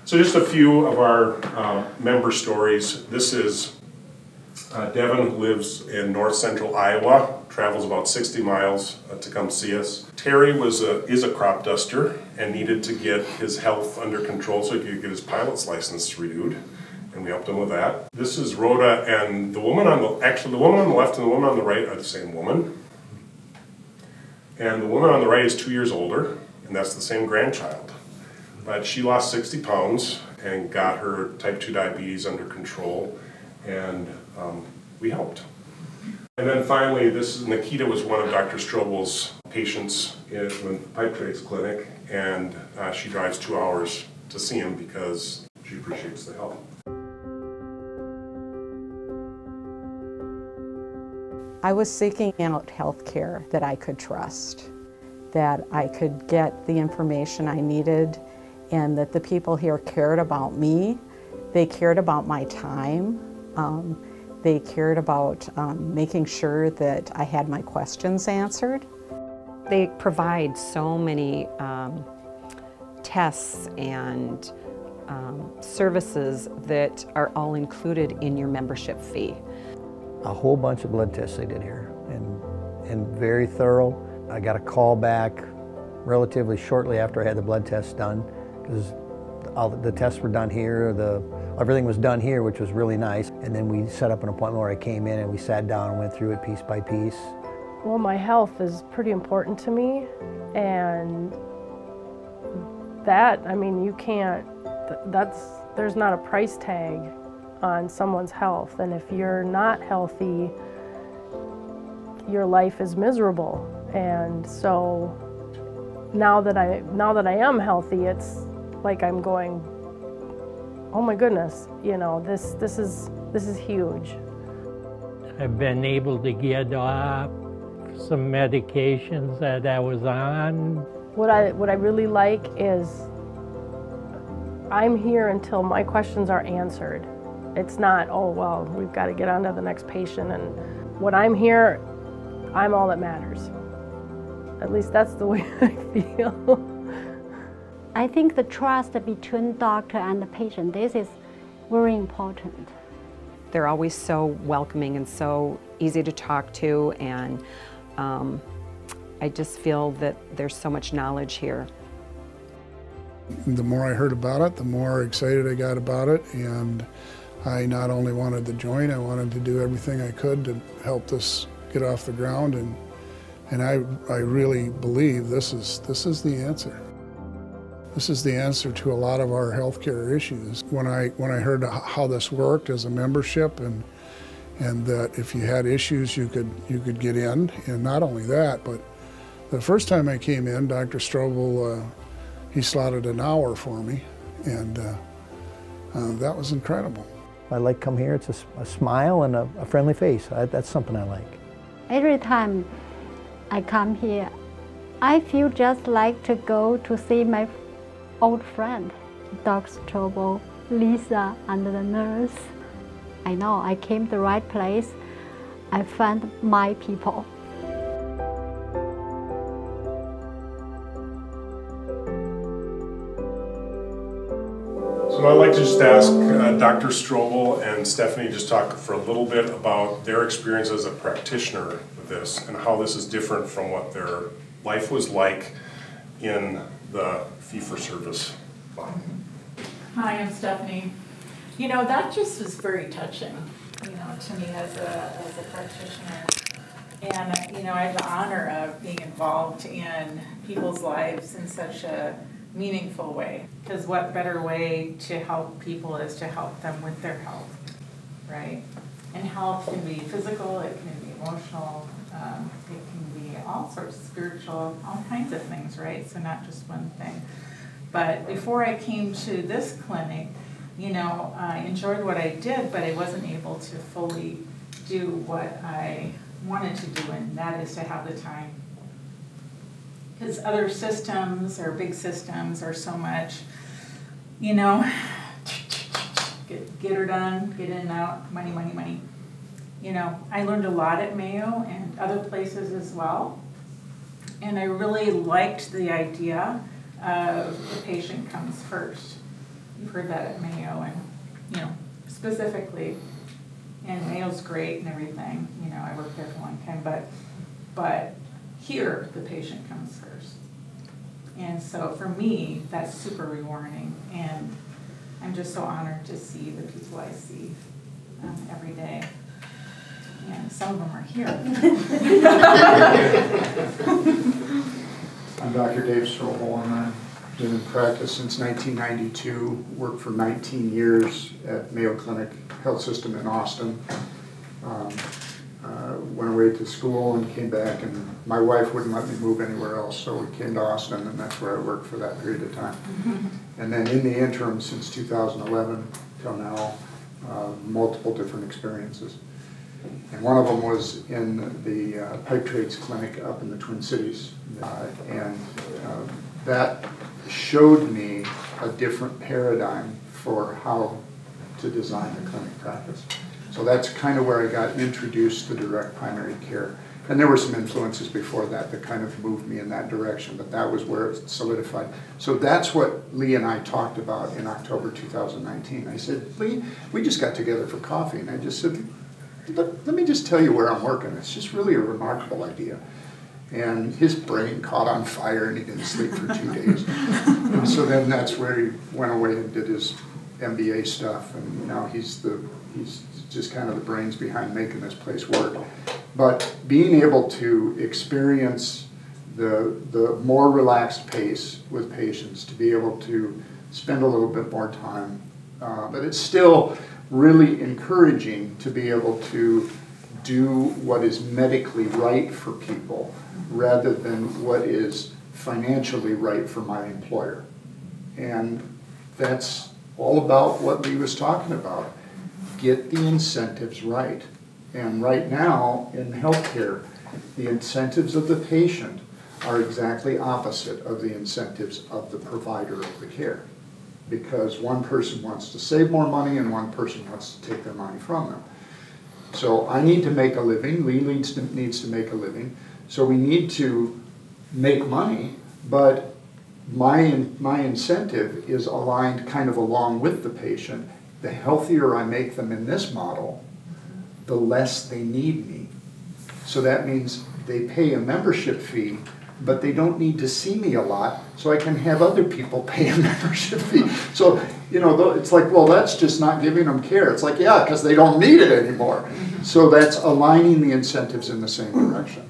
So just a few of our member stories. This is Devin, who lives in north central Iowa, travels about 60 miles to come see us. Terry is a crop duster and needed to get his health under control so he could get his pilot's license renewed, and we helped him with that. This is Rhoda, and the woman on the left and the woman on the right are the same woman. And the woman on the right is 2 years older, and that's the same grandchild. But she lost 60 pounds and got her type 2 diabetes under control, and we helped. And then finally, Nikita was one of Dr. Strobel's patients in the Pipe Trades Clinic, and she drives 2 hours to see him because she appreciates the help. I was seeking out health care that I could trust, that I could get the information I needed, and that the people here cared about me. They cared about my time. They cared about making sure that I had my questions answered. They provide so many tests and services that are all included in your membership fee. A whole bunch of blood tests they did here, and very thorough. I got a call back relatively shortly after I had the blood tests done, because all the tests were done here, everything was done here, which was really nice. And then we set up an appointment where I came in and we sat down and went through it piece by piece. Well, my health is pretty important to me, and that, I mean, you can't, there's not a price tag on someone's health, and if you're not healthy, your life is miserable. And so now that I am healthy, it's like I'm going, oh my goodness, you know, this is huge. I've been able to get off some medications that I was on. What I really like is I'm here until my questions are answered. It's not, oh well, we've got to get on to the next patient, and when I'm here, I'm all that matters. At least that's the way I feel. I think the trust between doctor and the patient, this is very important. They're always so welcoming and so easy to talk to, and I just feel that there's so much knowledge here. The more I heard about it, the more excited I got about it, and I not only wanted to join, I wanted to do everything I could to help this get off the ground, and I really believe this is the answer. This is the answer to a lot of our healthcare issues. When I heard how this worked as a membership, and that if you had issues you could get in, and not only that, but the first time I came in, Dr. Strobel, he slotted an hour for me, and that was incredible. I like come here, it's a smile and a friendly face. That's something I like. Every time I come here, I feel just like to go to see my old friend, Dr. Strobel, Lisa, and the nurse. I know I came to the right place. I found my people. So I'd like to just ask Dr. Strobel and Stephanie just talk for a little bit about their experience as a practitioner with this and how this is different from what their life was like in the fee-for-service line. Hi, I'm Stephanie. You know, that just was very touching, you know, to me as a practitioner. And, you know, I have the honor of being involved in people's lives in such a meaningful way. Because what better way to help people is to help them with their health, right? And health can be physical, it can be emotional, it can be all sorts of spiritual, all kinds of things, right? So not just one thing. But before I came to this clinic, you know, I enjoyed what I did, but I wasn't able to fully do what I wanted to do, and that is to have the time. Because other systems or big systems are so much, you know, get her done, get in and out, money, money, money. You know, I learned a lot at Mayo and other places as well. And I really liked the idea of the patient comes first. you've heard that at Mayo and, specifically, and Mayo's great and everything, I worked there for a long time, but here, the patient comes first. And so for me, that's super rewarding, and I'm just so honored to see the people I see every day. And some of them are here. I'm Dr. Dave Strobel, and I've been in practice since 1992, worked for 19 years at Mayo Clinic Health System in Austin. Went away to school and came back, and my wife wouldn't let me move anywhere else, so we came to Austin, and that's where I worked for that period of time. And then in the interim, since 2011 till now, multiple different experiences. And one of them was in the pipe trades clinic up in the Twin Cities. That showed me a different paradigm for how to design a clinic practice. So that's kind of where I got introduced to direct primary care. And there were some influences before that that kind of moved me in that direction, but that was where it solidified. So that's what Lee and I talked about in October 2019. I said, Lee, we just got together for coffee, and I just said, let me just tell you where I'm working. It's just really a remarkable idea. And his brain caught on fire, and he didn't sleep for 2 days. And so then that's where he went away and did his MBA stuff, and now he's just kind of the brains behind making this place work. But being able to experience the more relaxed pace with patients, to be able to spend a little bit more time, but it's still really encouraging to be able to do what is medically right for people rather than what is financially right for my employer. And that's all about what Lee was talking about. Get the incentives right. And right now in healthcare, the incentives of the patient are exactly opposite of the incentives of the provider of the care. Because one person wants to save more money and one person wants to take their money from them. So I need to make a living, Lee needs to make a living, so we need to make money, but my incentive is aligned kind of along with the patient. The healthier I make them in this model, the less they need me. So that means they pay a membership fee, but they don't need to see me a lot, so I can have other people pay a membership fee. So, it's like, well, that's just not giving them care. It's like, yeah, because they don't need it anymore. So that's aligning the incentives in the same direction.